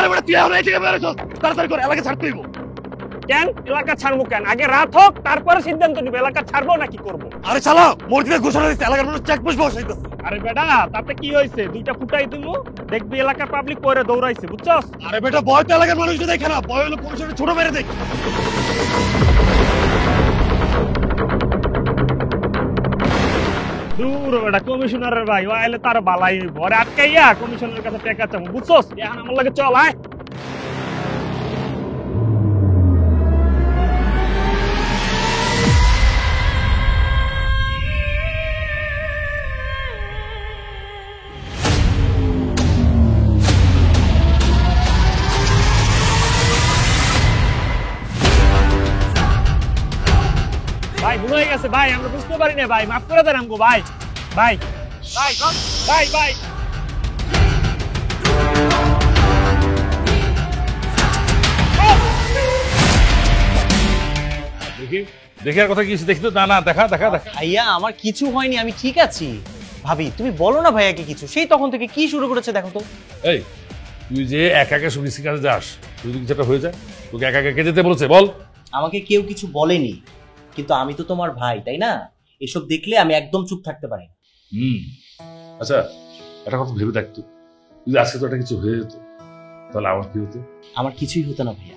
আরে বেটা তুই এখন এই থেকে বের হইছস, তাড়াতাড়ি করে এলাকা ছাড়তে হইব। কেন এলাকা ছাড়বো কেন? আগে রাত হোক, তারপরে সিদ্ধান্ত নিব এলাকা ছাড়বো নাকি করবো। আরে শালা মসজিদে ঘোষণা দিচ্ছে এলাকার মানুষ চেকপোস্ট বসাইতেছে। আরে বেটা তাতে কি হয়েছে? দুইটা ফুটাই দিমু, দেখবি এলাকার পাবলিক পরে দৌড়াইছে, বুঝছস? আরে বেটা ভয় তো এলাকার মানুষ দেখে না, ভয় হলো কমিশনের ছোট মেরে দেখ। দূর বেটা কমিশনারের ভাই, ও আইলে তার বালাই হইব। আরে আটকাইয়া কমিশনারের কাছে টাকা চাবো, বুঝছস? এখন আমার লাগে চল আয়। ভাই ভুল হয়ে গেছে ভাই, আমরা বুঝতে পারি না ভাই, মাফ করে দেন আমগো ভাই। ভাই ভাই ভাই ভাই দেখি দেখি আর কথা কি দেখি তো। না না দেখা দেখা দেখা। ভাইয়া আমার কিছু হয়নি, আমি ঠিক আছি। ভাবি তুমি বলো না ভাইয়াকে কিছু, সেই তখন থেকে কি শুরু করেছে দেখো তো। এই তুই যে একা একা সুবিসির কাছে যাস, তুই যদি কিছু একটা হয়ে যায়, তোকে একা একা কে যেতে বলছে বল? আমাকে কেউ কিছু বলেনি, কিন্তু আমি তো তোমার ভাই, তাই না? এসব দেখলে আমি একদম চুপ থাকতে পারি না। আচ্ছা একটা কথা ভেবে দেখতো, যদি আজকে তো একটা কিছু হয়ে যেত তাহলে আমার কি হতো? আমার কিছুই হতো না ভাইয়া,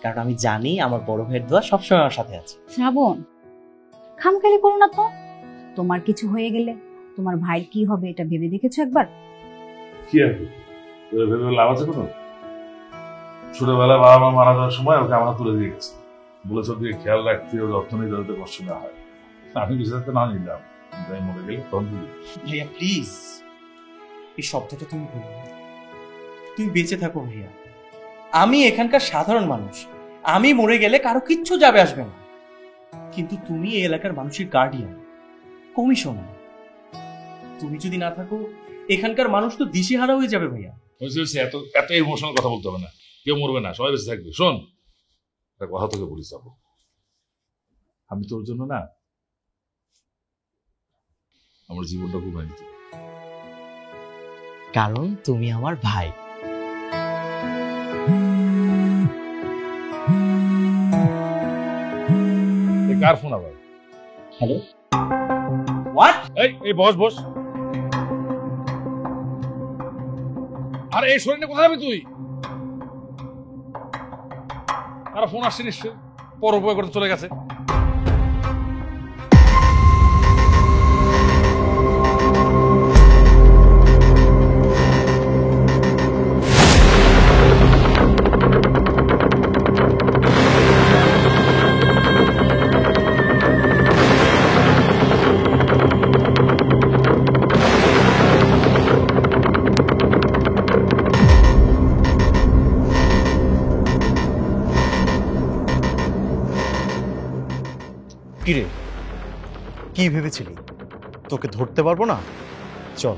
কারণ আমি জানি আমার বড় ভাইয়ের দোয়া সবসময় আমার সাথে আছে। শ্রাবণ, খামখেয়ালি করো না তো। তোমার কিছু হয়ে গেলে তোমার ভাইয়ের কি হবে এটা ভেবে দেখেছো একবার? কি আর করবো? তোরা ভেবে লাভ আছে কোনো? ছোটবেলায় বাবা মা মারা যাওয়ার সময় ওকে আমরা তুলে দিয়ে গেছে, বলেছে ওর দিকে খেয়াল রাখতে, ওর যত্ন নিতে, যাতে কষ্ট না হয়। আমি কিছু একটা না নিলাম, তাই মরে গেলে তখন তুলি। ভাইয়া প্লিজ এই শব্দটা তুমি বলো না। তুমি বেঁচে থাকো ভাইয়া, আমি এখানকার সাধারণ মানুষ, আমি মরে গেলে কারো কিচ্ছু যাবে আসবে না, কিন্তু তুমি এই এলাকার মানুষের গার্ডিয়ান, কমিশনার। তুমি যদি না থাকো এখানকার মানুষ তো দিশেহারা হয়ে যাবে ভাইয়া। এত এত ইমোশনাল কথা বলতে হবে না, কেউ মরবে না, সবাই বেঁচে থাকবে। শোন একটা কথা তোকে বলিস, যাবো আমি তোর জন্য না আমার জীবনটা খুব ভাঙিত, কারণ তুমি আমার ভাই। কার ফোন আবার? Hello, what? এই বস বস। আর এই শরীরে কোথায় যাবি তুই? তারা ফোন আসছে নিশ্চয়ই, পর উপয় করতে চলে গেছে। কিরে, কি ভেবেছিলি তোকে ধরতে পারবো না? চল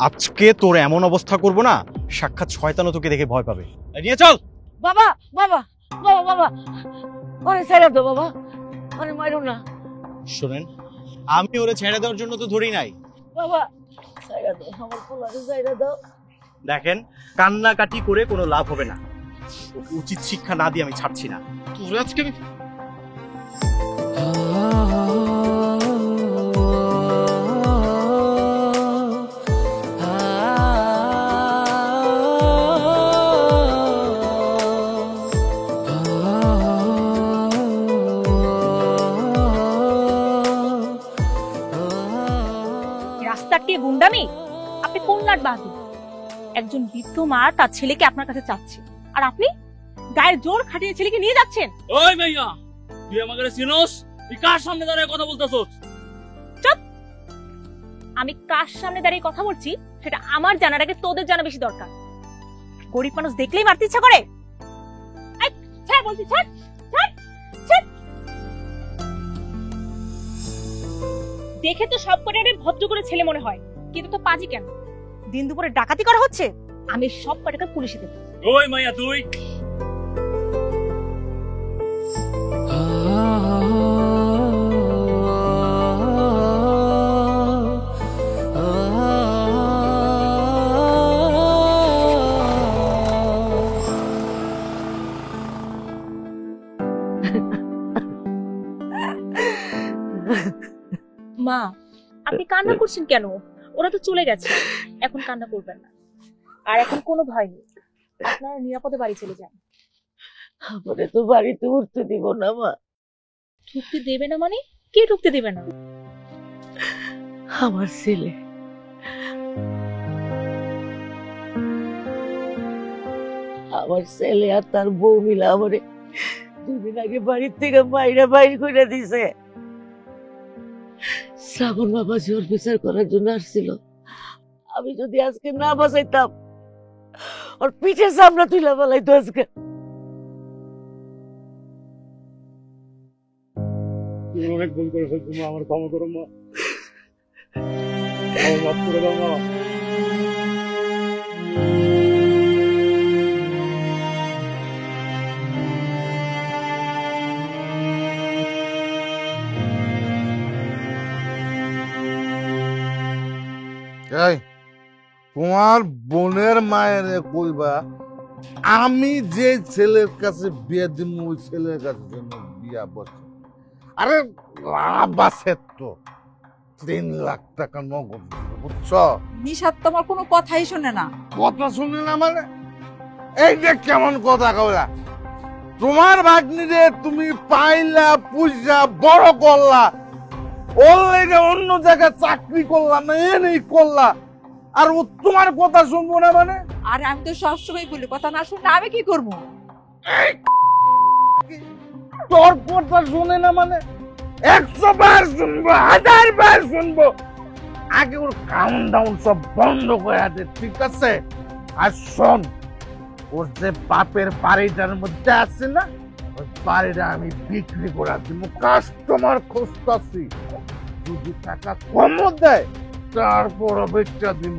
আজকে তোর এমন অবস্থা করব না, সাক্ষাৎ শয়তানও তোকে দেখে ভয় পাবে। নিয়ে চল। বাবা বাবা বাবা বাবা, ওরে ছেড়ে দাও বাবা, ওরে মারো না। শোনেন, আমি ওরে ছেড়ে দেওয়ার জন্য তো ধরি নাই। বাবা ছেড়ে দাও, আমার পোলারে ছেড়ে দাও। দেখেন, কান্নাকাটি করে কোনো লাভ হবে না, ওকে উচিত শিক্ষা না দিয়ে আমি ছাড়ছি না। তোর আজকে আমি রাস্তাটিয়ে গুন্ডামি? আপনি কোন নাট বাহাদুর? একজন বৃদ্ধ মা তার ছেলেকে আপনার কাছে চাচ্ছে, আর আপনি গায়ের জোর খাটিয়ে ছেলেকে নিয়ে যাচ্ছেন। ওই মাইয়া, তুই আমাকে চিনোস? তুই কার সামনে দাঁড়িয়ে কথা বলতেছস? চুপ! আমি কার সামনে দাঁড়িয়ে কথা বলছি সেটা আমার জানার আগে তোদের জানা বেশি দরকার। গরিব মানুষ দেখলেই মারতে ইচ্ছা করে। এই, ছাড় বলছি, ছাড় ছাড় ছাড়। দেখে তো সব কটারে ভদ্র করে ছেলে মনে হয়, কিন্তু তো পাজি কেন? দিন দুপুরে ডাকাতি করা হচ্ছে, আমি সব কটাকে পুলিশে দেব। ওই মাইয়া তুই আপনি কান্না করছেন কেন? ওরা তো চলে গেছে, এখন কান্না করবেন না। আর এখন কোনো ভয় নেই, আপনারা নিরাপদে বাড়ি চলে যান। আমারে তো বাড়িতে উঠতে দিব না মা। ঢুকতে দেবে না মানে? কে ঢুকতে দেবে না? আমার ছেলে। আমার ছেলে আর তার বউ মিলে আমারে 2 দিন আগে বাড়ির থেকে বাইর করে দিছে। শ্রাবণ বাবা জোর বিচার করার জন্য আসছিল। আমি যদি আজকে না বাঁচাইতাম, ওর পিঠে চামড়া তুলে ফেলাইতো আজকে। তুমি অনেক ভুল করে ফেলছো মা, আমার ক্ষমা করো মা, আমার মাফ করে দাও মা। এই তোমার বোনের মায়ের কইবা আমি যে ছেলের কাছে বিয়ে দিব ওই ছেলের কাছে যেন বিয়া বসে। আরে লাভ আছে তো, 3 লাখ টাকা নগদ বুঝছ? নিশাদ তোমার কোনো কথাই শোনে না। কথা শুনে না মানে? এই যে কেমন কথা কইলা, তোমার ভাগ্নিরে তুমি পাইলা পুইসা বড় করলা, ওর লেগে অন্য জায়গায় চাকরি করলা না এনেই করলা, আর ও তোমার কথা শুনবো না মানে? আর আমি তো সবসময় বলি কথা না শুনলে আমি কি করবো? তোর কথা শুনে না মানে 100 বার শুনবো, 1000 বার শুনবো। আগে ওর কাউন্ট ডাউন সব বন্ধ করে দে, ঠিক আছে? আর শোন, ওর যে বাপের বাড়িটার মধ্যে আছে না, ওই বাড়িটা আমি বিক্রি করে দিব, কাস্টমার খুঁজতাছি। যদি টাকা কম দেয় তারপর বেচটা দিব।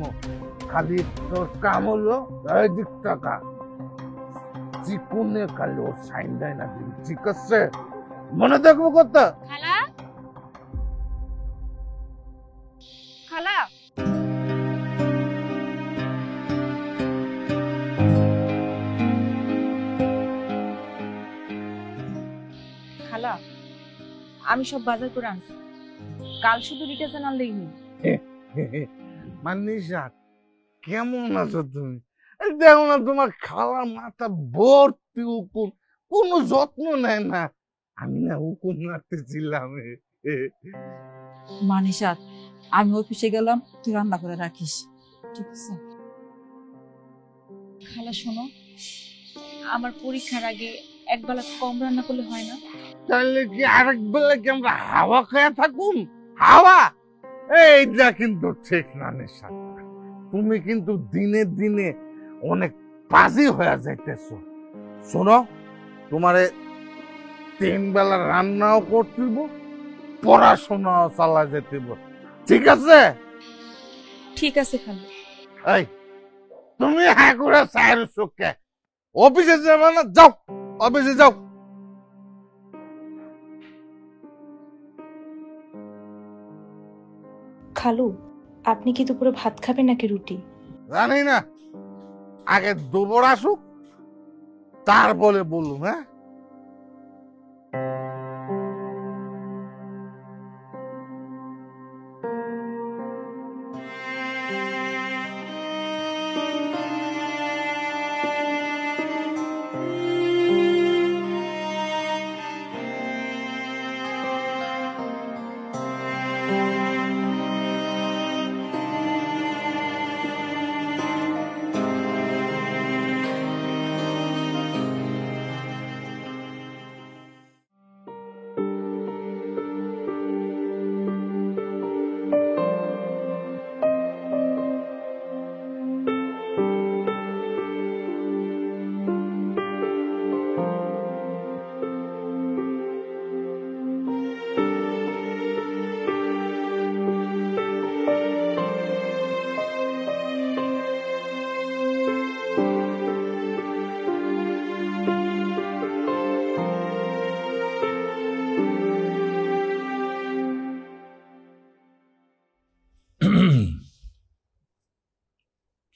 খালি তোর কাম হলো 1 টাকা চিকুনে খালি ওর সাইন দেয় না দিবি, ঠিক আছে? মনে থাকবো কথা। খালা, খালা, খালা, আমি সব বাজার করে আনছি, কাল শুধু রিটেশন আনলেই নেই। মানিসা কেমন আছো তুমি? দেখো না তোমার খালার মাথা ভর্তি হুকুম, কোনো যত্ন নেয় না। আমি না হুকুম রাখতেছিলাম। মানিশাদ, আমি অফিসে গেলাম, তুই রান্না করে রাখিস, ঠিক আছে? খালা শোনো, আমার পরীক্ষার আগে একবেলা কম রান্না করলে হয় না? তাহলে কি আরেক বেলা কি আমরা হাওয়া খেয়ে থাকুন? হাওয়া এইটা কিন্তু ঠিক না নিশা। তুমি কিন্তু দিনে দিনে অনেক বাজি হয়ে যাইতেছো। শোনো, তোমারে 3 বেলা রান্নাও করতেইব, পড়াশোনাও চালা যেতেইব, ঠিক আছে? ঠিক আছে খালা। এই তুমি হ্যাঁ করে চায়ের চোখে অফিসে যাবে না? যাও, অফিসে যাও। খালু, আপনি কি দুপুরে ভাত খাবেন নাকি রুটি? জানি না, আগে দুপুর আসুক তারপরে বলুন। হ্যাঁ,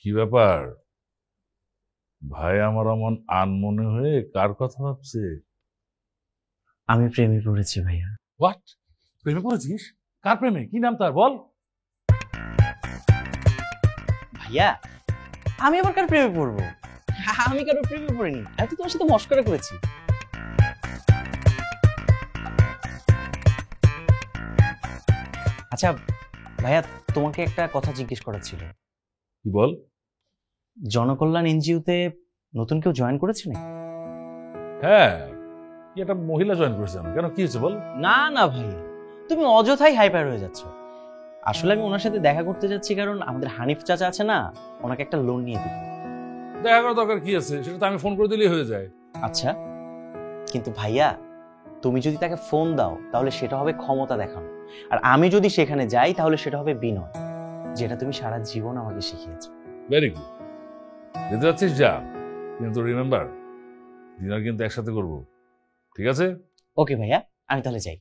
কি ব্যাপার ভাই, আমার অমন আনমনে হয়ে কার কথা ভাবছে? আমি প্রেমে পড়েছি ভাইয়া। হোয়াট? প্রেমে পড়েছিস? কার প্রেমে? কি নাম তার বল? ভাইয়া আমি আবার কার প্রেমে পড়বো? আমি কারো প্রেমে পড়িনি, আমি তো তোমার সাথে মস্করা করেছি। আচ্ছা ভাইয়া, তোমাকে একটা কথা জিজ্ঞেস করার ছিল। কি বল? জনকল্যাণ এনজিওতে নতুন কেউ জয়েন করেছে না? হ্যাঁ, কি একটা মহিলা জয়েন করেছে। কেন, কি হয়েছে বল? না না ভাই, তুমি অযথাই হাইপার হয়ে যাচ্ছ। আসলে আমি ওনার সাথে দেখা করতে যাচ্ছি, কারণ আমাদের হানিফ চাচা আছে না, ওনাকে একটা লোন নিয়ে দিতে। দেখা করার দরকার কি আছে? সেটা তো আমি ফোন করে দিলেই হয়ে যায়। আচ্ছা, কিন্তু ভাইয়া তুমি যদি তাকে ফোন দাও তাহলে সেটা হবে ক্ষমতা দেখানো, আর আমি যদি সেখানে যাই তাহলে সেটা হবে বিনয়, যেটা তুমি সারা জীবন আমাকে শিখিয়েছো। Very good. যেতে যাচ্ছিস যা, কিন্তু রিমেম্বার ডিনার কিন্তু একসাথে করব, ঠিক আছে? ওকে ভাইয়া, আমি তাহলে যাই।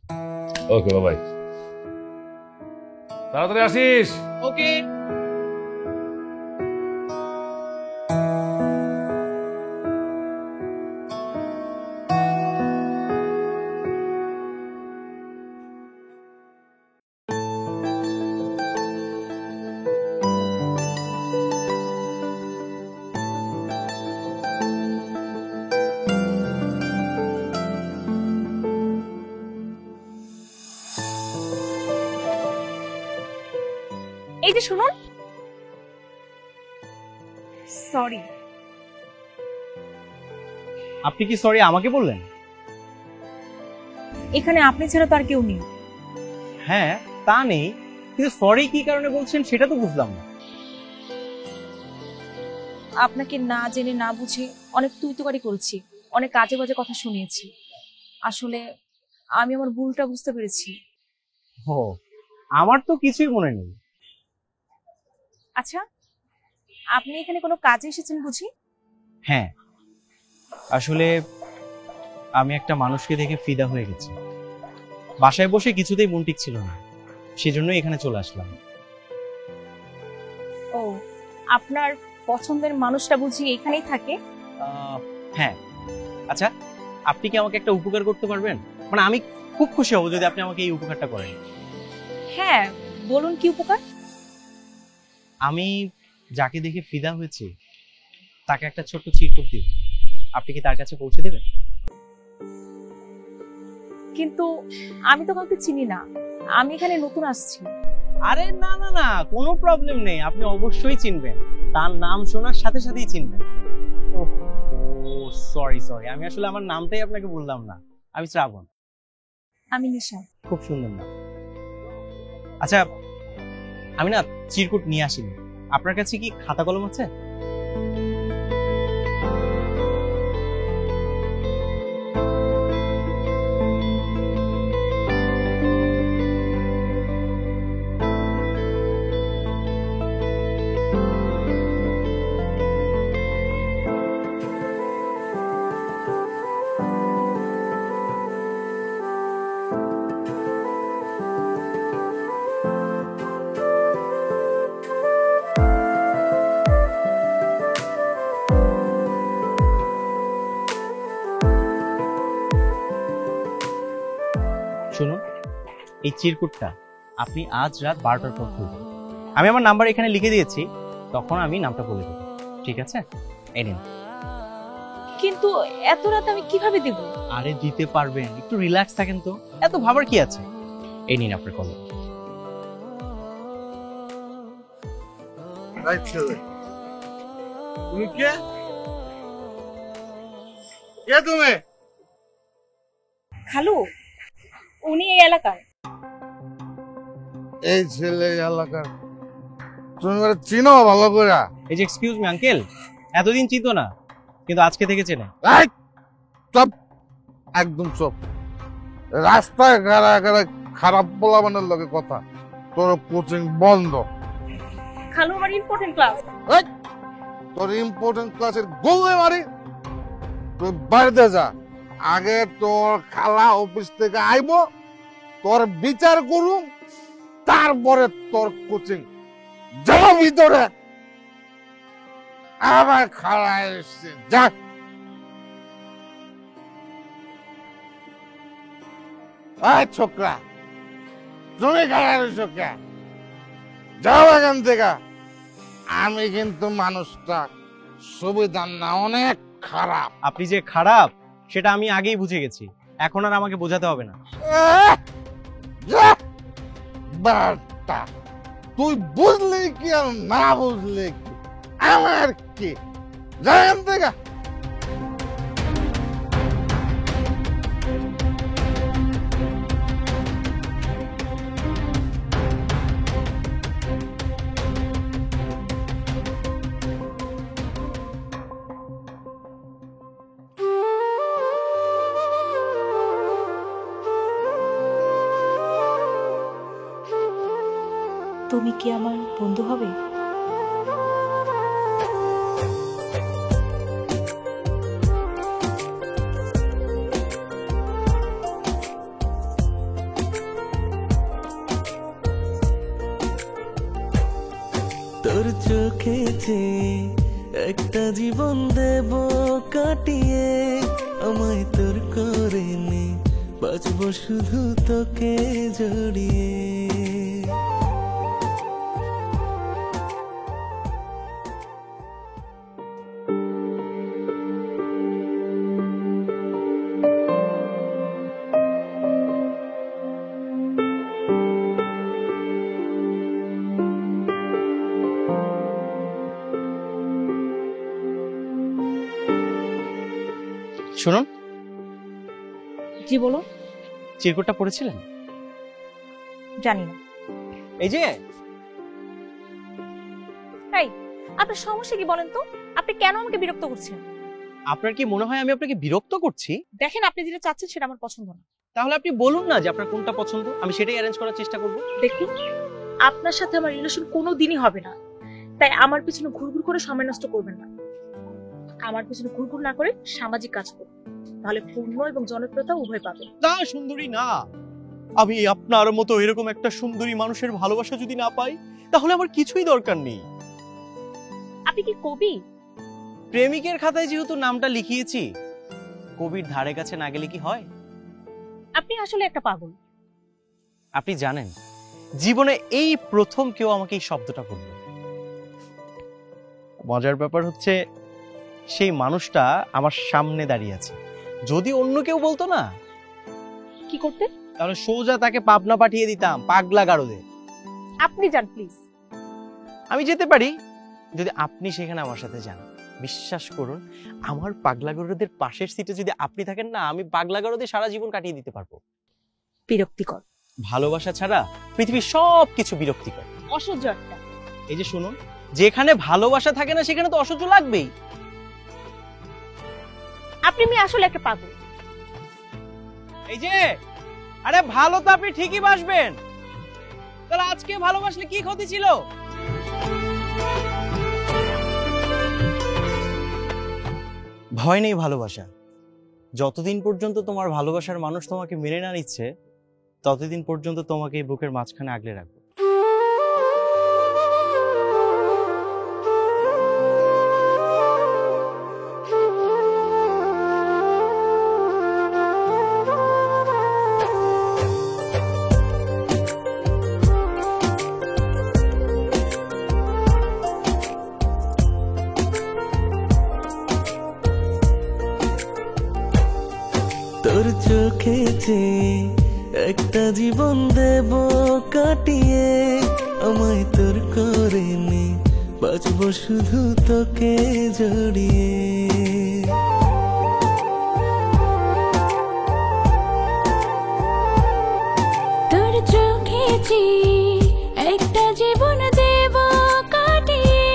ওকে বাই, তাড়াতাড়ি আসিস। ওকে। এই যে শুনুন, সরি। আপনি কি সরি আমাকে বললেন? এখানে আপনি ছাড়া তো আর কেউ নেই। হ্যাঁ তা নেই, কিন্তু সরি কি কারণে বলছেন সেটা তো বুঝলাম না। আপনাকে না জেনে না বুঝে অনেক তুইতুকারি করেছি, অনেক কাজে বাজে কথা শুনিয়েছি। আসলে আমি আমার ভুলটা বুঝতে পেরেছি। ও, আমার তো কিছুই মনে নেই। আচ্ছা, আপনি এখানে কোনো কাজে এসেছেন বুঝি? হ্যাঁ, আসলে আমি একটা মানুষকে দেখে ফিদা হয়ে গেছি। বাসায় বসে কিছুতেই মন টিকছিল না, সেজন্য এখানে চলে আসলাম। ও, আপনার পছন্দের মানুষটা বুঝি এখানেই থাকে? হ্যাঁ। আচ্ছা, আপনি কি আমাকে একটা উপকার করতে পারবেন? মানে আমি খুব খুশি হব যদি আপনি আমাকে এই উপকারটা করেন। হ্যাঁ, বলুন কি উপকার? আমি যাকে দেখে ফিদা হয়েছি তাকে একটা ছোট্ট চিরকুট দিব, আপনি কি তার কাছে পৌঁছে দেবেন? কিন্তু আমি তো কাউকে চিনি না, আমি এখানে নতুন আসছি। আরে না না না, কোনো প্রবলেম নেই, আপনি অবশ্যই চিনবেন, তার নাম শোনার সাথে সাথেই চিনবেন। ও সরি সরি, আমি আসলে আমার নামটাই আপনাকে বললাম না। আমি শ্রাবণ। আমি নিশা। খুব সুন্দর নাম। আচ্ছা, আমি না চিরকুট নিয়ে আসিনি, আপনার কাছে কি খাতা কলম আছে? শুনুন, এই চিরকুটটা আপনি আজ রাত 12টার পর খুলবেন। আমি আমার নাম্বার এখানে লিখে দিয়েছি, তখন আমি নামটা বলে দেবো, ঠিক আছে? এই নিন। কিন্তু এত রাত আমি কিভাবে দেব? আরে দিতে পারবেন, একটু রিল্যাক্স থাকেন তো, এত ভাবার কি আছে। এই নিন আপনার কলম। তুমি কে? কে তুমি? খালু, উনি এই এলাকার। এই ছেলে এলাকার, তুমি ওরা চিনো ভালো করে? এই যে এক্সকিউজ মি আঙ্কেল, এতদিন চিনতো না, কিন্তু আজকে থেকে চেনে। চুপ, একদম চুপ। রাস্তায় খারাপ পোলাপানের লগে কথা, তোর কোচিং বন্ধ। খালু, আমার ইম্পর্টেন্ট ক্লাস। তোর ইম্পর্টেন্ট ক্লাসের গোলে মারি, তুই বাড়িতে যা। আগে তোর খালা অফিস থেকে আইব, তোর বিচার করুম, তারপরে তোর কোচিং। যাও ভিতরে, আবার খালা এসছে, যা। ছোকরা, তুমি খালা এসো কে? যাও এখান থেকে, আমি কিন্তু মানুষটা সুবিধা না, অনেক খারাপ। আপনি যে খারাপ সেটা আমি আগেই বুঝে গেছি, এখন আর আমাকে বোঝাতে হবে না। বারটা তুই বুঝলি কি আর না বুঝলি কি, আমার কি জানেন দেখা। তুমি কি আমার বন্ধু হবে? তোর চোখে যে একটা জীবন দেব কাটিয়ে, আমায় তোর করে নে, বাঁচবো শুধু তোকে জড়িয়ে। শুনুন, জি বলো। চিরকুটটা পড়েছিলেন? জানি না। এই যে এই, আপনার সমস্যা কি বলেন তো? আপনি কেন আমাকে বিরক্ত করছেন? আপনার কি মনে হয় আমি আপনাকে বিরক্ত করছি? দেখেন, আপনি যেটা চাচ্ছেন সেটা আমার পছন্দ না। তাহলে আপনি বলুন না যে আপনার কোনটা পছন্দ, আমি সেটাই অ্যারেঞ্জ করার চেষ্টা করব। দেখুন, আপনার সাথে আমার রিলেশন কোনোদিনই হবে না, তাই আমার পিছনে ঘুরঘুর করে সময় নষ্ট করবেন না। আমার পিছনে ঘুরঘুর না করে সামাজিক কাজ করুন, তাহলে পূর্ণ এবং জনপ্রিয়তা উভয় পাবে। না সুন্দরী না, আমি আপনার মতো এরকম একটা সুন্দরী মানুষের ভালোবাসা যদি না পাই তাহলে আমার কিছুই দরকার নেই। আপনি কি কবি? প্রেমিকের খাতায় যেহেতু নামটা লিখিয়েছি, কবির ধারে কাছে না গেলে কি হয়? আপনি আসলে একটা পাগল। আপনি জানেন, জীবনে এই প্রথম কেউ আমাকে এই শব্দটা বলল। মজার ব্যাপার হচ্ছে, সেই মানুষটা আমার সামনে দাঁড়িয়ে আছে। যদি অন্য কেউ বলতো না, কি করতে? তাহলে সোজা তাকে পাবনা পাঠিয়ে দিতাম, পাগলা গারদে। আপনি যান প্লিজ। আমি যেতে পারি যদি আপনি সেখানে আমার সাথে যান। বিশ্বাস করুন, আমার পাগলা গারদের পাশের সিটে যদি আপনি থাকেন না, আমি পাগলা গারদে সারা জীবন কাটিয়ে দিতে পারবো। বিরক্তিকর। ভালোবাসা ছাড়া পৃথিবীর সবকিছু বিরক্তিকর, অসহ্য একটা। এই যে শুনুন, যেখানে ভালোবাসা থাকে না সেখানে তো অসহ্য লাগবেই। আপনি আসলে একটা পাগল। এই যে, আরে ভালো তো আপনি ঠিকই বাসবেন, তাহলে আজকে ভালোবাসলে কি ক্ষতি ছিল? ভয় নেই ভালোবাসা। যতদিন পর্যন্ত তোমার ভালোবাসার মানুষ তোমাকে মেনে না নিচ্ছে, ততদিন পর্যন্ত তোমাকে এই বুকের মাঝখানে আগলে রাখবো। তোর চোখে যে একটা জীবন দেব কাটিয়ে, আমায় তোর করে নে, বাঁচবো শুধু তোকে জড়িয়ে। তোর চোখে যে একটা জীবন দেব কাটিয়ে,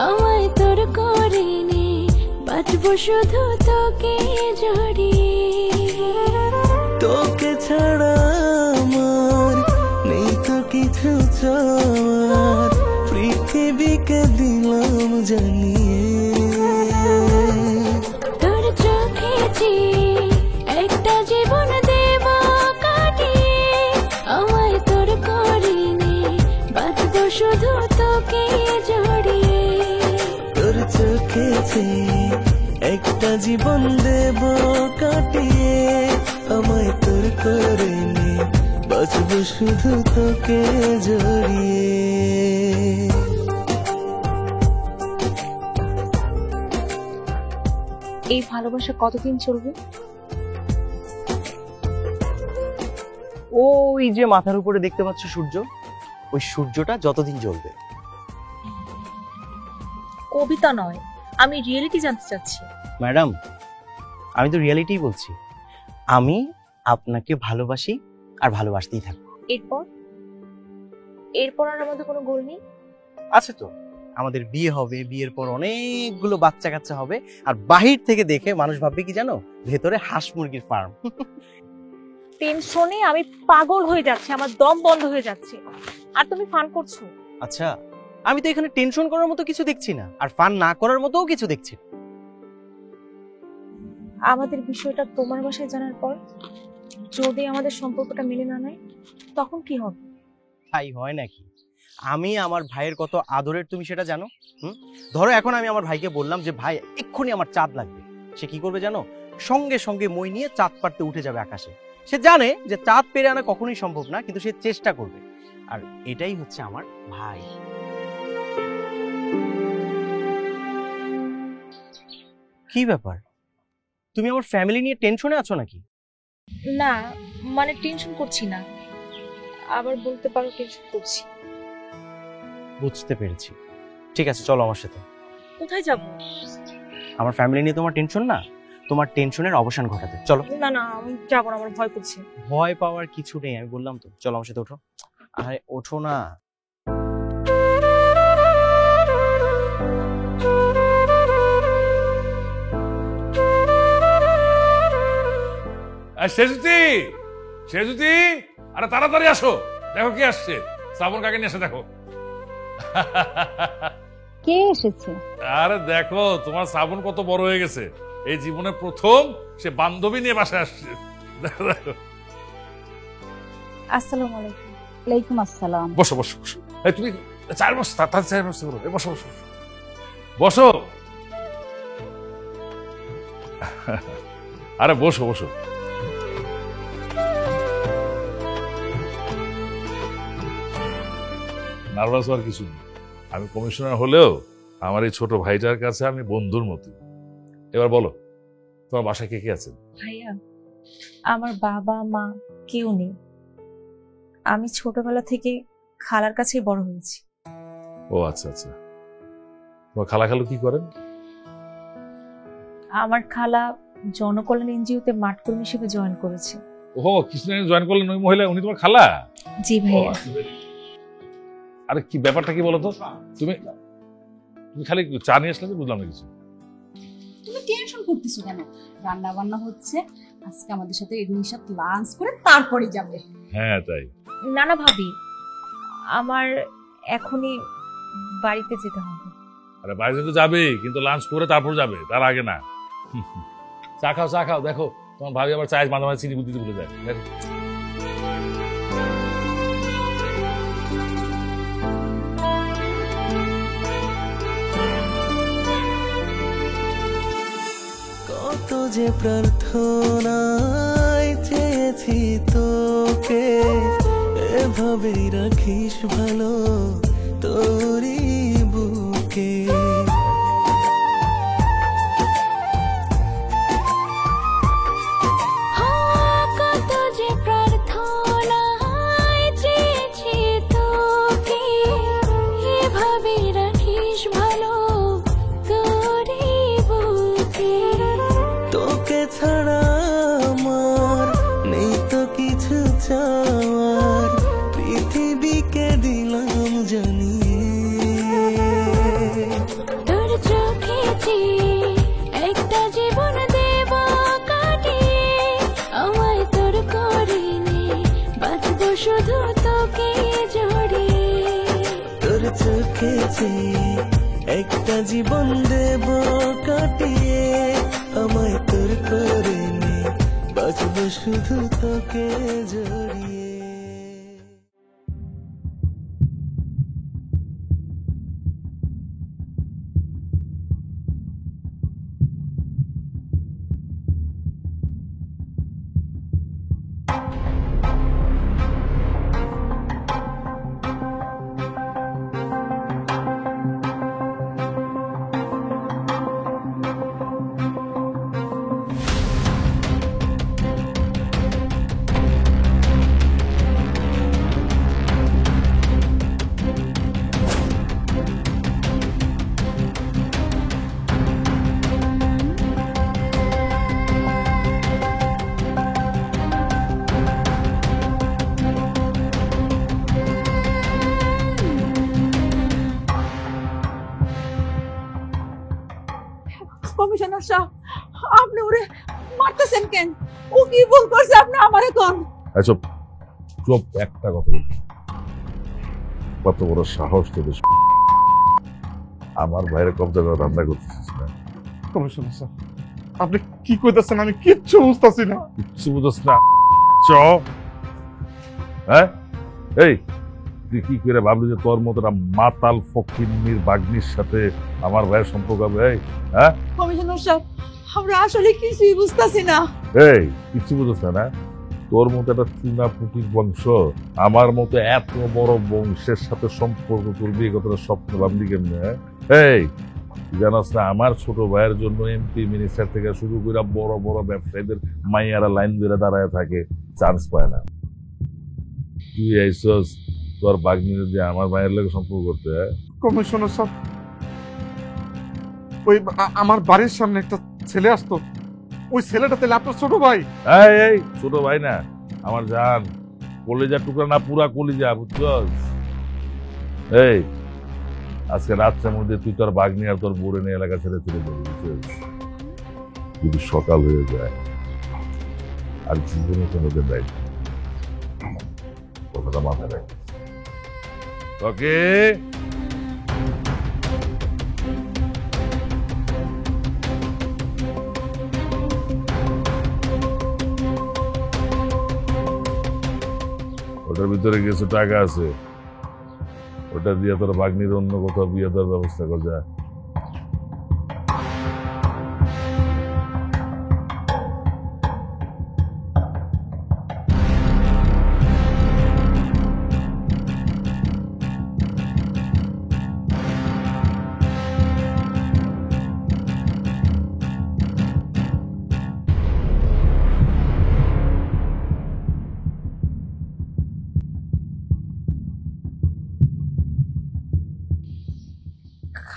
আমায় তোর করে নে, বাঁচবো শুধু তোকে জড়িয়ে। তোকে ছাড়া আমার নেই তো কিছু চাওয়ার, পৃথিবীকে দিলাম জানিয়ে। তোর চোখে যে একটা জীবন দেব কাটিয়ে, আমায় তোর করে নে, বাঁচবো শুধু তোকে জড়িয়ে। তোর চোখে যে একটা জীবন দেব কাটিয়ে, আমায় তোর করে নে, বাঁচবো শুধু তোকে জড়িয়ে। এই ভালোবাসা কতদিন চলবে? ওই যে মাথার উপরে দেখতে পাচ্ছ সূর্য, ওই সূর্যটা যতদিন জ্বলবে। কবিতা নয়, আমি রিয়েলিটি জানতে চাচ্ছি। ম্যাডাম, আমি তো রিয়েলিটিই বলছি। আমি আপনাকে ভালোবাসি আর ভালোবাসতেই থাকবো। এরপর এরপর আর আমাদের কোনো গোল নেই? আছে তো, আমাদের বিয়ে হবে, বিয়ের পর অনেকগুলো বাচ্চা কাচ্চা হবে, আর বাহির থেকে দেখে মানুষ ভাববে কি জানো, ভেতরে হাঁস মুরগির ফার্ম। টেনশনে আমি পাগল হয়ে যাচ্ছি, আমার দম বন্ধ হয়ে যাচ্ছে, আর তুমি ফান করছো। আচ্ছা, আমি তো এখানে টেনশন করার মতো কিছু দেখছি না, আর ফান না করার মতোও কিছু দেখছি না। আমাদের বিষয়টা তোমার বাসায় জানার পর যদি আমাদের সম্পর্কটা মেনে না নেয়, তখন কি হবে? তাই হয় নাকি? আমি আমার ভাইয়ের কত আদরের তুমি সেটা জানো? ধরো এখন আমি আমার ভাইকে বললাম যে ভাই এক্ষুনি আমার চাঁদ লাগবে, সে কি করবে জানো? সঙ্গে সঙ্গে মই নিয়ে চাঁদ পাড়তে উঠে যাবে আকাশে। সে জানে যে চাঁদ পেরে আনা কখনোই সম্ভব না, কিন্তু সে চেষ্টা করবে। আর এটাই হচ্ছে আমার ভাই। কি ব্যাপার, তুমি আমার ফ্যামিলি নিয়ে টেনশনে আছো নাকি? না, মানে টেনশন করছি না, আবার বলতে পারো টেনশন করছি। বুঝতে পেরেছি, ঠিক আছে চলো আমার সাথে। কোথায় যাব? আমার ফ্যামিলি নিয়ে তোমার টেনশন না, তোমার টেনশনের অবসান ঘটাতে চলো। না না, আমি যাবো না, আমার ভয় করছে। ভয় পাওয়ার কিছু নেই, আমি বললাম তো, চলো আমার সাথে ওঠো। আরে ওঠো না। সেজুতি, সেজুতি, আরে তাড়াতাড়ি আসো, দেখো কি আসছে। শ্রাবণ কাকে নিয়ে এসে দেখো। কে এসেছে? আরে দেখো তোমার শ্রাবণ কত বড় হয়ে গেছে, এই জীবনে প্রথম সে বান্ধবী নিয়ে বাসায় আসছে। দেখো দেখো। আসসালামু আলাইকুম। ওয়ালাইকুম আসসালাম। বসো বসো বসো। এই তুমি চার বসো, তাড়াতাড়ি চার বসো করো। বসো বসো বসো। আরে বসো বসো। নার্ভাস হওয়ার কিছু নেই, আমি কমিশনার হলেও আমার এই ছোট ভাইটার কাছে আমি বন্ধুর মতো। এবার বলো, তোমার বাসায় কে কে আছেন? ভাইয়া, আমার বাবা মা কেউ নেই, আমি ছোটবেলা থেকে খালার কাছেই বড় হয়েছি। ও আচ্ছা আচ্ছা, তোমার খালা খালু কি করেন? আমার খালা জনকল্যাণ এনজিওতে মাঠকর্মী হিসেবে জয়েন করেছে। ও কৃষ্ণ জয়েন করলেন ওই মহিলা, উনি তোমার খালা? জি ভাইয়া। আরে কি ব্যাপারটা কি বলো তো, তুমি তুমি খালি চা নিয়ে আসলে, বুঝলাম না কিছু। তুমি টেনশন করতেছো কেন? রান্না বান্না হচ্ছে, আজকে আমাদের সাথে এমনির সাথে লাঞ্চ করে তারপরে যাবে। হ্যাঁ তাই? না না ভাবি, আমার এখনই বাড়িতে যেতে হবে। আরে বাড়িতে তো যাবে, কিন্তু লাঞ্চ করে তারপর যাবে, তার আগে না। চা খাও চা খাও, দেখো তোমার ভাবি আবার চায় মাঝে মাঝে চিনি বুদ্ধিতে ভুলে যায়। দেখো কত যে প্রার্থনায় চেয়েছি তোকে, এভাবেই রাখিস ভালো তোরই বুকে। কত যে প্রার্থনায় চেয়েছি তোকে, এভাবে রাখিস ভালো তোরই বুকে। তোকে ছাড়া আমার নেই তো কিছু চাওয়ার, পৃথিবীকে দিলাম জানিয়ে। তোর চোখে একটা জীবন দেব কাটিয়ে, আমায় তোর করে নে, বাঁচবো শুধু তোকে জড়িয়ে। তোর চোখে একটা জীবন দেব কাটিয়ে, আমায় তোর করে নে, বাঁচবো শুধু তোকে জড়িয়ে। কমিশনার সাহেব, আপনি ওরে মারতেছেন কেন? ও কি ভুল করছে আপনি আমারে কোন? আচ্ছা চুপ, একটা কথা বলি, কত বড় সাহস তোদের, আমার ভাইয়ের কবজা করে ধান্দা করতেছিস না? কমিশনার সাহেব, আপনি কি কইতাছেন? আমি কিচ্ছু বুঝতাছি না। কিচ্ছু বুঝছ না? চ হ্যাঁ, এই তুই কি করে ভাবলি যে তোর মতো একটা মাতাল ফকিন্নির বাগ্নির সাথে আমার ভাইয়ের সম্পর্ক হবে? এই হ্যাঁ কমিশনার সাহেব, আমরা আসলে কিছুই বুঝতাছি না। এই কিচ্ছু বুঝছ না? তোর মতো একটা চুনা পুটির বংশ আমার মতো এত বড় বংশের সাথে সম্পর্ক করবি, এই কথাটা স্বপ্ন ভাবলি কেমনে? এই জানাস না, আমার ছোট ভাইয়ের জন্য এমপি মিনিস্টার থেকে শুরু করে বড় বড় ব্যবসায়ীদের মাইয়ারা লাইন ধরে দাঁড়ায় থাকে, চান্স পায় না। তুই আইসস তোর বাগ্নির যে আমার ভাইয়ের লোক সম্পর্ক করতে? কমিশনার সাহেব, ওই আমার বাড়ির সামনে একটা ছেলে আসতো, ওই ছেলেটা তাহলে আপনার ছোট ভাই? এই ছোট ভাই না, আমার জান, কলিজা টুকরা না, পুরা কলিজা, বুঝছস? এই আজকে রাত্রের মধ্যে তুই তোর বাগ্নি আর তোর বউরে নিয়ে এলাকা ছেড়ে চলে যাবি, বুঝছিস? যদি সকাল হয়ে যায় আর জীবনে কোনোদিন দায়িত্ব, কথাটা মাথায় রাখ। ওকে ওটার ভিতরে কিছু টাকা আছে, ওটা দিয়ে তোর ভাগ্নির অন্য কোথাও বিয়ে দেওয়ার ব্যবস্থা কর যায়।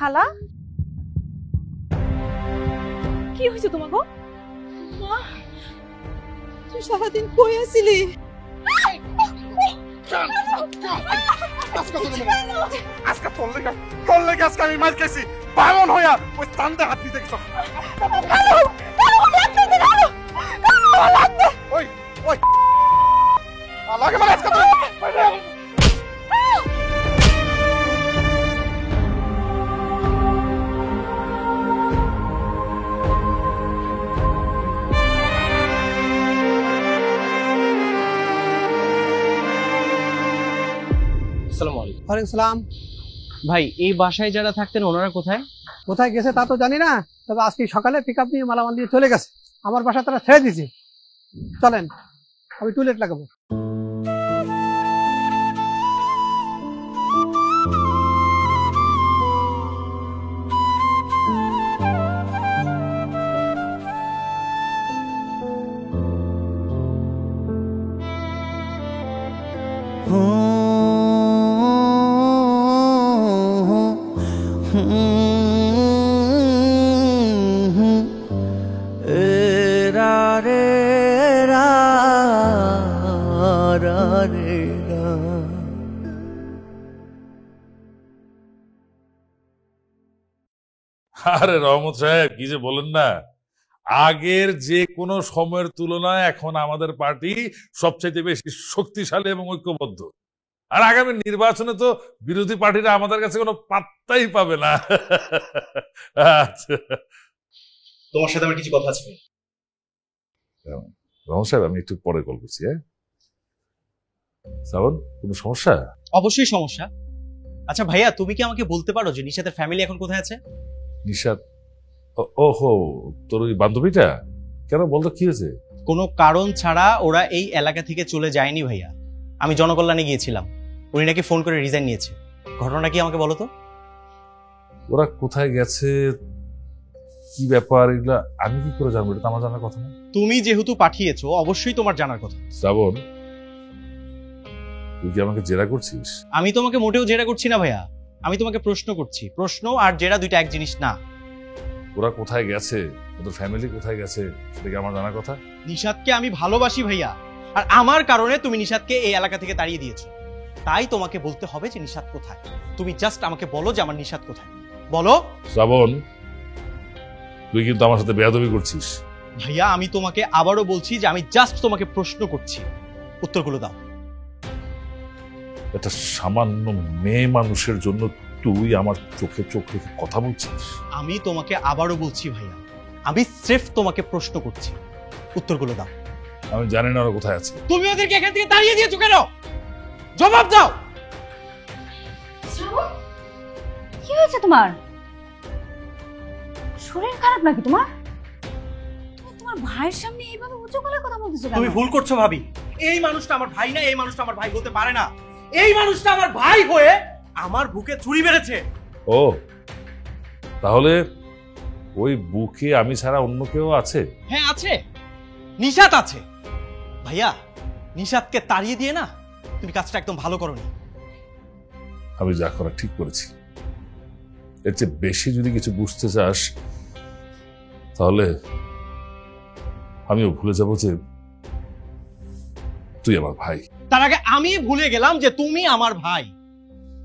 খালা, কি হয়েছে তোমাকে? মা, তুই সারাদিন কই আছিলি? আজকে তোর লেগে আজকে আমি মার খাইছি, বামন হইয়া ওই চান্দে হাত দিতে গেছ। ওই ওই লাগে মানে আজকে ওয়ালাইকুম সালাম। ভাই, এই বাসায় যারা থাকতেন ওনারা কোথায়? কোথায় গেছে তা তো জানি না, তবে আজকে সকালে পিকআপ নিয়ে মালামাল দিয়ে চলে গেছে। আমার বাসা তারা ছেড়ে দিয়েছে। চলেন, আমি টয়লেট লাগাবো। আরে রহমত সাহেব, কি যে বলেন না, আগের যে কোনো সময়ের তুলনায় এখন আমাদের পার্টি সবচেয়ে বেশি শক্তিশালী এবং ঐক্যবদ্ধ। আর আগামী নির্বাচনে তো বিরোধী পার্টিরা আমাদের কাছে কোনো পাত্তাই পাবে না। আচ্ছা, তোমার সাথে আমার কিছু কথা আছে। রহমত সাহেব, আমি একটু পরে কল করছি। হ্যাঁ শ্রাবণ, কোনো সমস্যা? অবশ্যই সমস্যা। আচ্ছা ভাইয়া, তুমি কি আমাকে বলতে পারো যে নিশাতের ফ্যামিলি এখন কোথায় আছে? নিশাত? ওহো, তোর ওই বান্ধবীটা? কেন, বলতো কি হয়েছে? কোনো কারণ ছাড়া ওরা এই এলাকা থেকে চলে যায়নি ভাইয়া। আমি জনকল্যাণে গিয়েছিলাম, উনি নাকি ফোন করে রিজাইন নিয়েছে। ঘটনা কি আমাকে বলো তো? ওরা কোথায় গেছে, কি ব্যাপার, এগুলা আমি কি করে জানবো? এটা তো আমার জানার কথা না। তুমি যেহেতু পাঠিয়েছো, অবশ্যই তোমার জানার কথা। শ্রাবণ, তুই কি আমাকে জেরা করছিস? আমি তোমাকে মোটেও জেরা করছি না ভাইয়া, আমি তোমাকে প্রশ্ন করছি। প্রশ্ন আর জেরা দুইটা এক জিনিস না। ওরা কোথায় গেছে, ওদের ফ্যামিলি কোথায় গেছে, সেটা কি আমার জানার কথা? নিশাতকে আমি ভালোবাসি ভাইয়া, আর আমার কারণে তুমি নিশাতকে এই এলাকা থেকে তাড়িয়ে দিয়েছো। তাই তোমাকে বলতে হবে যে নিশাত কোথায়। তুমি জাস্ট আমাকে বলো যে আমার নিশাত কোথায়, বলো। শ্রাবণ, তুই কিন্তু আমার সাথে বেয়াদবি করছিস। ভাইয়া আমি তোমাকে আবারও বলছি যে আমি জাস্ট তোমাকে প্রশ্ন করছি, উত্তরগুলো দাও। একটা সামান্য মেয়ে মানুষের জন্য তুই আমার চোখে চোখ রেখে কথা বলছিস? আমি তোমাকে আবারও বলছি ভাইয়া, আমি স্রেফ তোমাকে প্রশ্ন করছি, উত্তরগুলো দাও। আমি জানি না ওরা কোথায় আছে। তুমি ওদেরকে এখান থেকে তাড়িয়ে দিয়েছো কেন? জবাব দাও। কি হয়েছে তোমার? শরীর খারাপ নাকি তোমার? তুমি তোমার ভাইয়ের সামনে এইভাবে উঁচু গলায় কথা বলতেছো কেন? তুমি ভুল করছো ভাবি। এই মানুষটা আমার ভাই না, এই মানুষটা আমার ভাই বলতে পারে না। এই মানুষটা আমার ভাই হয়ে আমার বুকে ছুরি মেরেছে। ও তাহলে ওই বুকে আমি ছাড়া অন্য কেউ আছে? হ্যাঁ আছে, নিশাত আছে। ভাইয়া নিশাতকে তাড়িয়ে দিয়ে না তুমি কাজটা একদম ভালো করোনি। আমি যা করা ঠিক করেছি। এর চেয়ে বেশি যদি কিছু বুঝতে চাস তাহলে আমিও ভুলে যাব যে তুই আমার ভাই। তার আগে আমি ভুলে গেলাম যে তুমি আমার ভাই।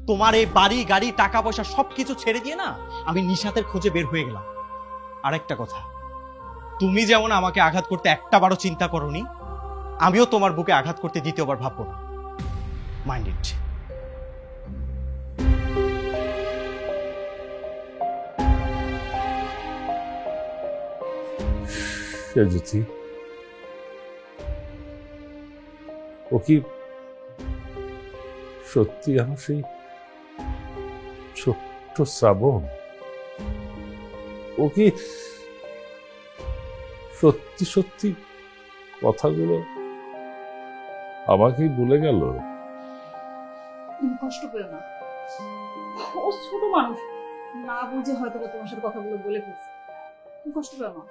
তোমার এই বাড়ি গাড়ি টাকা পয়সা সবকিছু ছেড়ে দিয়ে না আমি নিশাতের খোঁজে বের হয়ে গেলাম। আরেকটা কথা, তুমি যেমন আমাকে আঘাত করতে একটা বারও চিন্তা করোনি, আমিও তোমার বুকে আঘাত করতে দ্বিতীয়বার ভাববো না। Mind it. জ্যোতি, ও কি সত্যি আমার সেই ছোট্ট শ্রাবণ? ও কি সত্যি সত্যি কথাগুলো আমাকেই ভুলে গেল? তুমি কষ্ট পেও না, ও ছোট মানুষ, না বুঝে হয়তো তোমার সাথে কথাগুলো বলে ফেলছে। তুমি কষ্ট পেও না।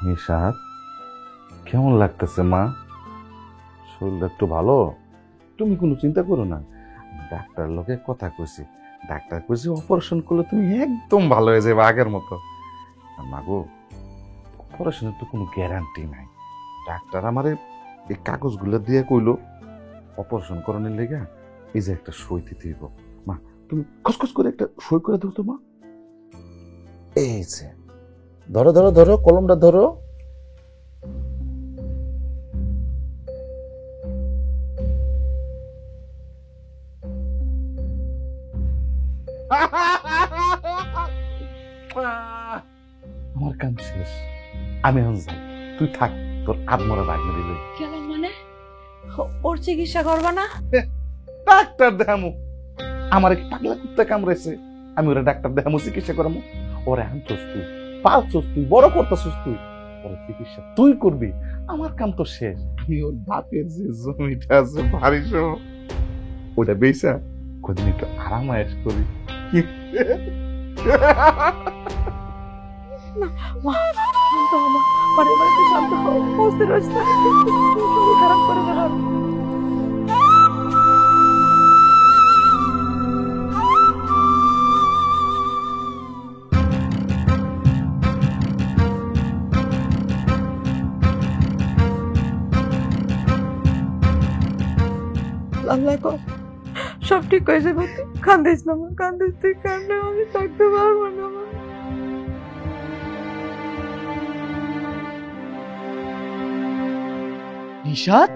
নিশাত কেমন লাগতেছে মা? শরীরটা একটু ভালো? তুমি কোনো চিন্তা করো না, ডাক্তার লোকে কথা কইছি, ডাক্তার কইছে অপারেশন করলে তুমি একদম ভালো হয়ে যাবে আগের মতো। মা গো, অপারেশনের তো কোনো গ্যারান্টি নাই। ডাক্তার আমারে এই কাগজগুলো দিয়ে কইলো অপারেশন করানোর লেগে এই যে একটা সই দিতে হইব। মা তুমি খসখস করে একটা সই করে দাও তো মা। এই যে ধরো ধরো ধরো, কলমটা ধরো। আমার কাম শেষ, আমি এখন যাই। তুই থাক, তোর আত্মরা ভাগ মেরে লই। কেন মানে ওর চিকিৎসা করবা না? ডাক্তার দেখামু? আমার এক পাগলা কুত্তা কামড়াইছে, আমি ওরা ডাক্তার দেখামু, চিকিৎসা করামু? ওরা আনছস তুই, পালছস তুই, বড় করতেছস তুই, ওর চিকিৎসা তুই করবি। আমার কাম তো শেষ। আমি ওর বাপের যে জমিটা আছে ভারী সহ, ওটা বেচা কদিন একটু আরাম আয়েশ করি। খারাপ করে গেলাম। সব ঠিক হয়ে যাবে, কান্দিস না, কান্দিস, তুই কান্দে আমি থাকতে পারবো না। নিশাত,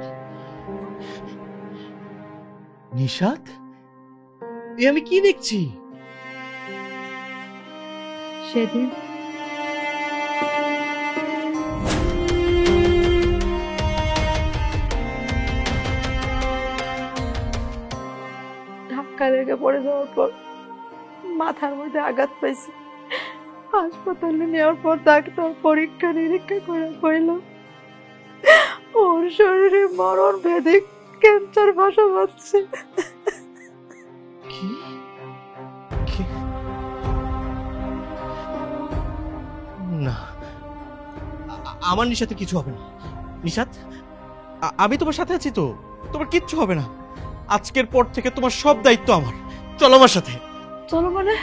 নিশাত, এ আমি কি দেখছি? সেদিন ধাক্কা লেগে পড়ে যাওয়ার পর মাথার মধ্যে আঘাত পাইছি। হাসপাতালে নেওয়ার পর ডাক্তার পরীক্ষা নিরীক্ষা করে কইল ওর শরীরে মরণ ভেদে ক্যান্সার বাসা বাঁধছে। না, আমার নিশাতে কিছু হবে না। নিশাত, আমি তোমার সাথে আছি তো, তোমার কিচ্ছু হবে না। আজকের পর থেকে তোমার সব দায়িত্ব আমার। চলো আমার সাথে। চলো মানে?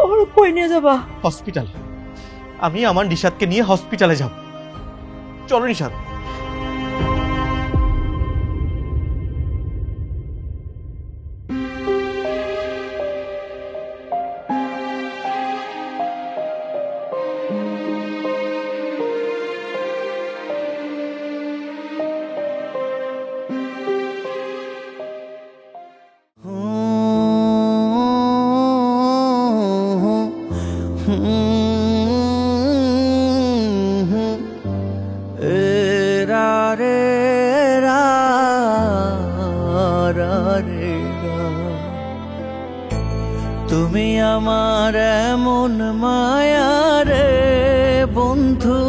ওর কই নিয়ে যাবা? হসপিটাল। আমি আমার নিশাতকে নিয়ে হসপিটালে যাব। চলো নিশাত। তুমি আমার এমন মায়া রে বন্ধু,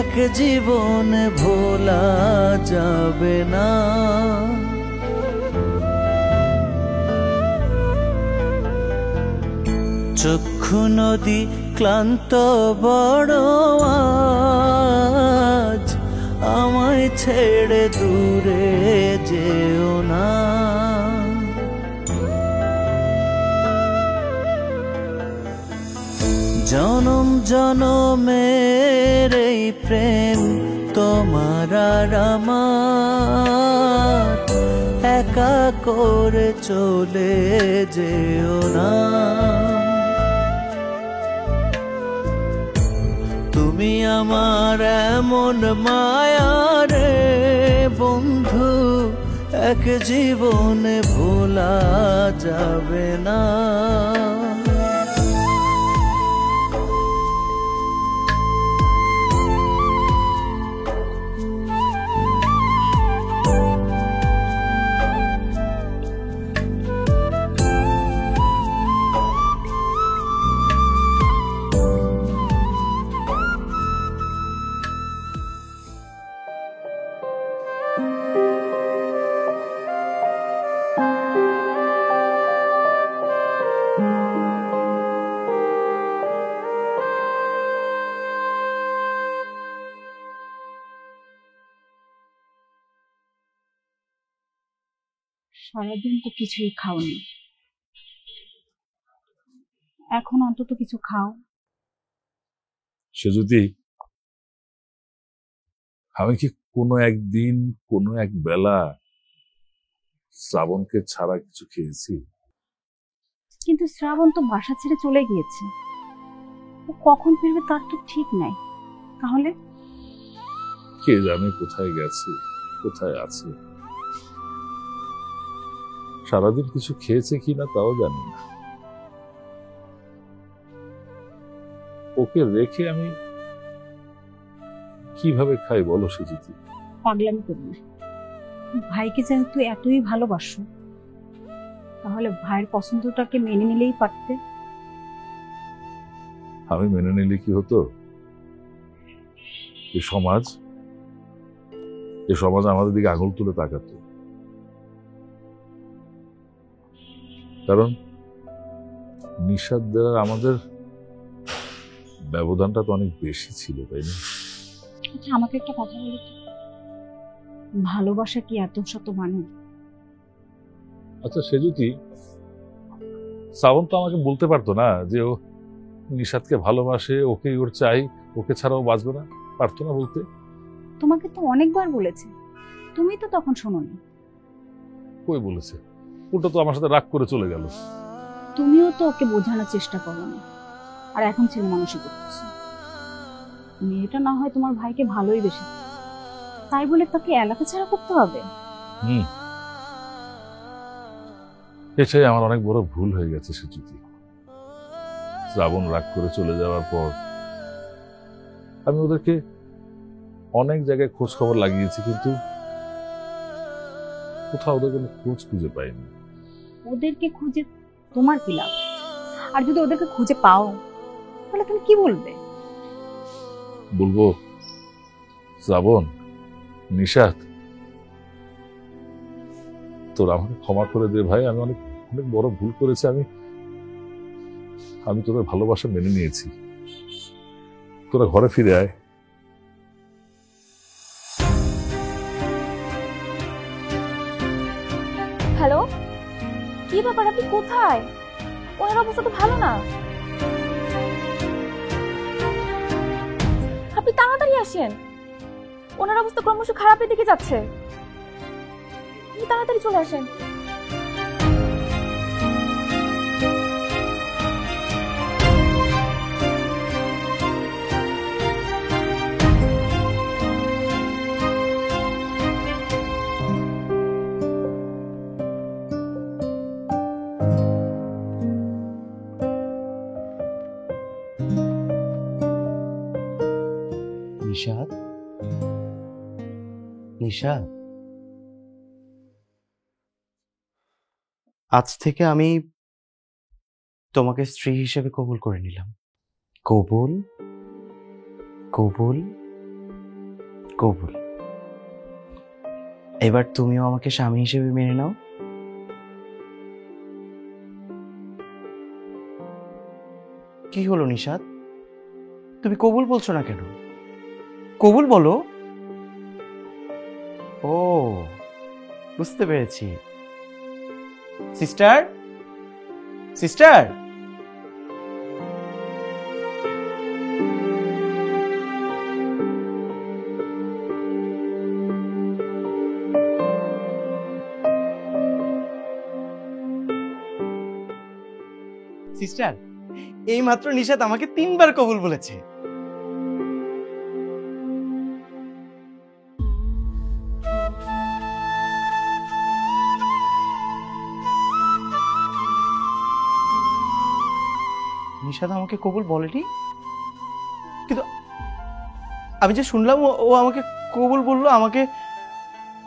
এক জীবনে ভোলা যাবে না। চক্ষু নদী ক্লান্ত বড় আজ, আমায় ছেড়ে দূরে যেও না। জনম জনমের এই প্রেম তোমার আর আমার, একা করে চলে যেও না। তুমি আমার এমন মায়া রে বন্ধু, এক জীবনে ভোলা যাবে না। সারাদিন তো কিছুই খাওনি, এখন অন্তত কিছু খাও। সে যদি আমি কি কোনো একদিন কোনো এক বেলা শ্রাবণকে ছাড়া কিছু খেয়েছি? কিন্তু শ্রাবণ তো বাসা ছেড়ে চলে গিয়েছে, ও কখন ফিরবে তার তো ঠিক নাই। তাহলে কে জানে কোথায় গেছে, কোথায় আছে। সারাদিন কিছু খেয়েছে কিনা তাও জানি না। ওকে রেখে আমি কিভাবে খাই বলো সুজিতি? পাগলামি করো না। ভাইকে যেহেতু এতই ভালোবাসো, তাহলে ভাইয়ের পছন্দটাকে মেনে নিলেই পারতে। আমি মেনে নিলে কি হতো? এই সমাজ আমাদের দিকে আঙুল তুলে তাকাতো। কারণ নিঃস্বাদ আমাদের ব্যবধানটা তো অনেক বেশি ছিল, তাই না? আচ্ছা, আমাকে একটা কথা বলো তো, ভালোবাসা কি এত শত মানে? আচ্ছা, সে যদি শ্রাবণ তো আমাকে বলতে পারতো না যে ও নিশাদকে ভালোবাসে, ওকে ওর চাই, ওকে ছাড়াও বাঁচবে না? পারতো না বলতে? তোমাকে তো অনেকবার বলেছে, তুমি তো তখন শোনোনি। কই বলেছে? ওটা তো আমার সাথে রাগ করে চলে গেল। তুমিও তো ওকে বোঝানোর চেষ্টা করো না, আর এখন ছেলে মানুষই করতেছো। মেয়েটা না হয় তোমার ভাইকে ভালোই বেশি, তাই বলে তাকে এলাকা ছাড়া করতে হবে? এটাই আমার অনেক বড় ভুল হয়ে গেছে সুচিতি। শ্রাবণ রাগ করে চলে যাওয়ার পর আমি ওদেরকে অনেক জায়গায় খোঁজ খবর লাগিয়েছি, কিন্তু কোথাও ওদের কোনো খোঁজ খুঁজে পাইনি। ওদেরকে খুঁজে তোমার কি লাভ? আর যদি ওদেরকে খুঁজে পাও তাহলে তুমি কি বলবে? বলবো, শ্রাবণ, নিশাত, তোরা আমাকে ক্ষমা করে দে ভাই, আমি অনেক অনেক বড় ভুল করেছি। আমি তোদের ভালোবাসা মেনে নিয়েছি। তোরা ঘরে ফিরে আয়। হ্যালো, কি ব্যাপার, আপনি কোথায়? ওনার অবস্থা তো ভালো না। আপনি তাড়াতাড়ি আসেন, ওনার অবস্থা ক্রমশ খারাপের দিকে যাচ্ছে। আপনি তাড়াতাড়ি চলে আসেন। নিশাদ, নিশাদ, আজ থেকে আমি তোমাকে স্ত্রী হিসেবে কবুল করে নিলাম। কবুল, কবুল, কবুল। এবার তুমিও আমাকে স্বামী হিসেবে মেনে নাও। কি হলো নিশাদ, তুমি কবুল বলছো না কেন? কবুল বলো। ও, বুঝতে পেরেছি। সিস্টার, সিস্টার, সিস্টার, এই মাত্র নিশাত আমাকে 3 বার কবুল বলেছে। নিশাত আমাকে কবুল বলেনি, কিন্তু আমি যে শুনলাম ও আমাকে কবুল বললো, আমাকে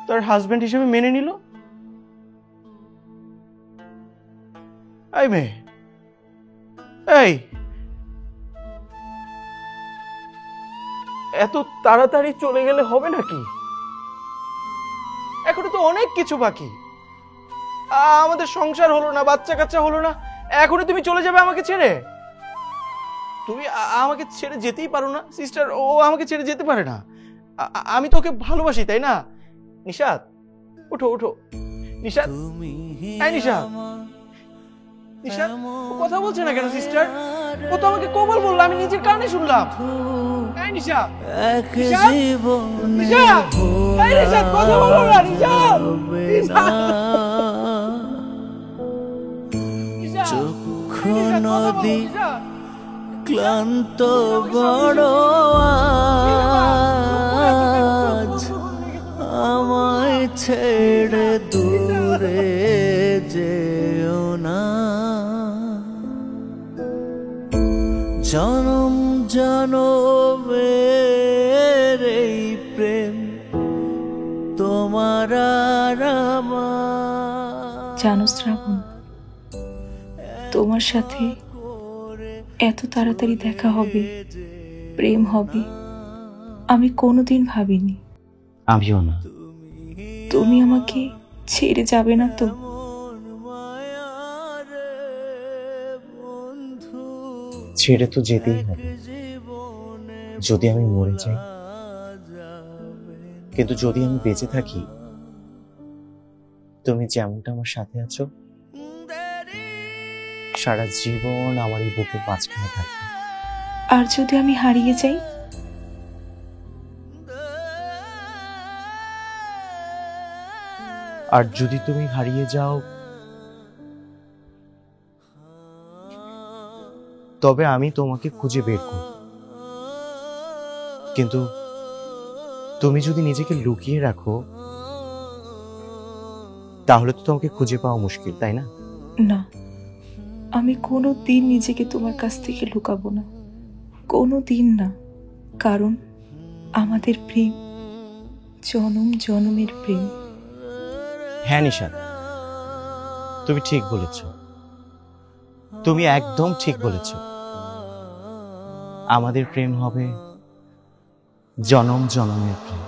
তার হাজবেন্ড হিসেবে মেনে নিল। এই মেয়ে, এই এত তাড়াতাড়ি চলে গেলে হবে নাকি? এখনো তো অনেক কিছু বাকি। আমাদের সংসার হলো না, বাচ্চা কাচ্চা হলো না, এখনই তুমি চলে যাবে আমাকে ছেড়ে? তুমি আমাকে ছেড়ে যেতেই পারো না সিস্টার, ও আমাকে ছেড়ে যেতে পারে না। আমি তোকে ভালোবাসি, তাই না? নিশাত, ওঠো ওঠো। নিশাত, এই নিশাত, নিশাত, ও কথা বলছে না কেন সিস্টার? ও তো আমাকে কবুল বললো, আমি নিজের কানে শুনলাম। এই নিশাত, নিশাত, নিশাত, এই নিশাত, কথা বলো না নিশাত, চক্ষু নদী ক্লান্ত বড় আজ, আমায় ছেড়ে দূরে যেও না। জনম জনমের এই প্রেম তোমার আর আমার। জানো শ্রাবণ, তোমার সাথে এত তাড়াতাড়ি দেখা হবে, প্রেম হবে, আমি কোনোদিন ভাবিনি। আমিও না। তুমি আমাকে ছেড়ে যাবে না তো? ছেড়ে তো যেতেই হবে যদি আমি মরে যাই, কিন্তু যদি আমি বেঁচে থাকি, তুমি যেমনটা আমার সাথে আছো, সারা জীবন আমার এই বুকের মাঝখানে থাকবে। আর যদি আমি হারিয়ে যাই? আর যদি তুমি হারিয়ে যাও, তবে আমি তোমাকে খুঁজে বের করব। কিন্তু তুমি যদি নিজেকে লুকিয়ে রাখো, তাহলে তো তোমাকে খুঁজে পাওয়া মুশকিল, তাই না? না, আমি কোনো দিন নিজেকে তোমার কাছ থেকে লুকাবো না, কোনো দিন না। কারণ আমাদের প্রেম জনম জনমের প্রেম। হ্যাঁ নিশাদ, তুমি ঠিক বলেছ, তুমি একদম ঠিক বলেছ। আমাদের প্রেম হবে জনম জনমের প্রেম।